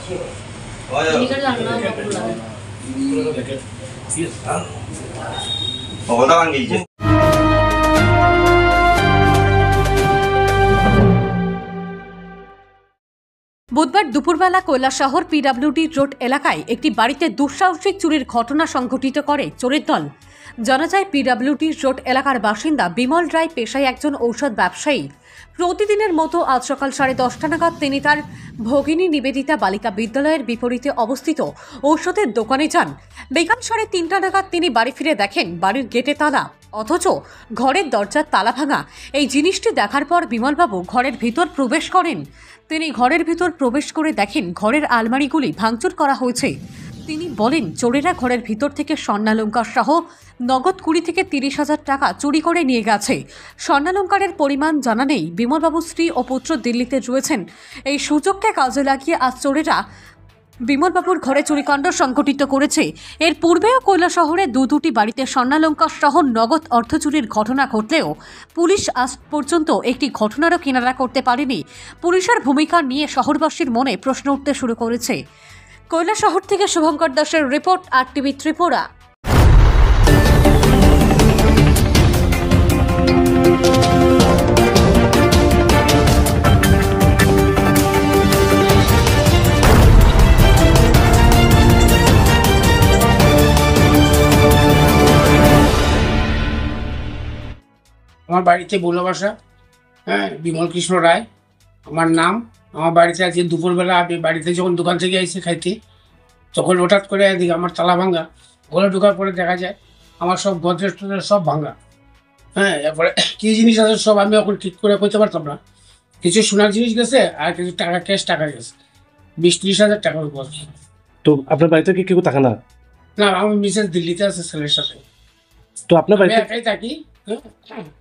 বুধবার দুপুরবেলা Kailashahar PWD road এলাকায় একটি বাড়িতে দুঃসাহসিক চুরির ঘটনা সংঘটিত করে চোরের দল। জানা যায়, পিডব্লিউডি রোড এলাকার বাসিন্দা বিমল রায় পেশায় একজন ঔষধ ব্যবসায়ী। প্রতিদিনের মতো আজ সকাল 10:30 নাগাদ তিনি তার ভগিনী নিবেদিতা বালিকা বিদ্যালয়ের বিপরীতে অবস্থিত ঔষধের দোকানে যান। বিকাল 3:30 নাগাদ তিনি বাড়ি ফিরে দেখেন বাড়ির গেটে তালা, অথচ ঘরের দরজার তালা ভাঙা। এই জিনিসটি দেখার পর বিমলবাবু ঘরের ভিতর প্রবেশ করেন। তিনি ঘরের ভিতর প্রবেশ করে দেখেন ঘরের আলমারিগুলি ভাঙচুর করা হয়েছে। তিনি বলেন, চোরেরা ঘরের ভিতর থেকে স্বর্ণালঙ্কার সহ নগদ 20 থেকে 30,000 টাকা চুরি করে নিয়ে গেছে। স্বর্ণালঙ্কারের পরিমাণ জানা নেই। বিমলবাবুর স্ত্রী ও পুত্র দিল্লিতে রয়েছেন। এই সুযোগকে কাজে লাগিয়ে আজ চোরেরা বিমলবাবুর ঘরে চুরিকাণ্ড সংঘটিত করেছে। এর পূর্বেও কৈলাসহরে দুটি বাড়িতে স্বর্ণালঙ্কার সহ নগদ অর্থ চুরির ঘটনা ঘটলেও পুলিশ আজ পর্যন্ত একটি ঘটনারও কিনারা করতে পারেনি। পুলিশের ভূমিকা নিয়ে শহরবাসীর মনে প্রশ্ন উঠতে শুরু করেছে। কৈলাসহর থেকে শুভঙ্কর দাসের রিপোর্ট, RTV ত্রিপুরা। আমার বাড়িতে বলে বাসা, বিমল কৃষ্ণ রায় আমার নাম। আমার বাড়িতে আজকে দুপুরবেলা আমি বাড়িতে যখন দোকান থেকে আইসি খাইতে, তখন হঠাৎ করে এদিকে আমার তালা ভাঙা। ঘরে ঢোকার পরে দেখা যায় আমার সব গদ্রেজ টদ্রেজ সব ভাঙা। এরপরে কী জিনিস আছে সব আমি এখন ঠিক করে কইতে পারতাম না। কিছু সোনার জিনিস গেছে আর কিছু টাকা ক্যাশ টাকা গেছে, 20-30,000 টাকার উপর। তো আপনার বাড়িতে কি কেউ থাকে না? না, আমি মিসেস দিল্লিতে আছে ছেলের সাথে। তো আপনার বাড়িতে একাই থাকি।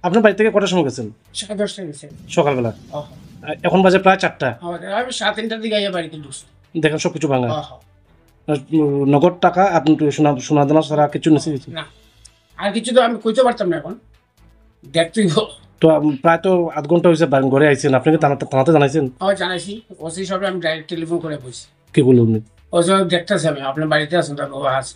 আপনার বাড়ি থেকে কটার সময় গেছেন? 10:30 গেছে সকালবেলা। এখন বাজে প্রায় 4টা। আমি 7-3টার দিকে আইয়া বাড়িতে ঢুকছি, দেখেন সব কিছু ভাঙা। নগদ টাকা আপনি সোনা দানা ছাড়া কিছু নিচে গেছে না, আর কিছু তো আমি কইতে পারতাম না। এখন দেখতেই তো প্রায় তো আধ ঘন্টা হয়েছে ঘরে আইছেন, আপনি কি থানাতে জানাইছেন? জানাইছি, ওসি সব আমি ডাইরেক্ট টেলিফোন করে বলছি। কি বলুন? ও সব দেখতেছি আমি আপনার বাড়িতে আছেন, তার বাবা আছে।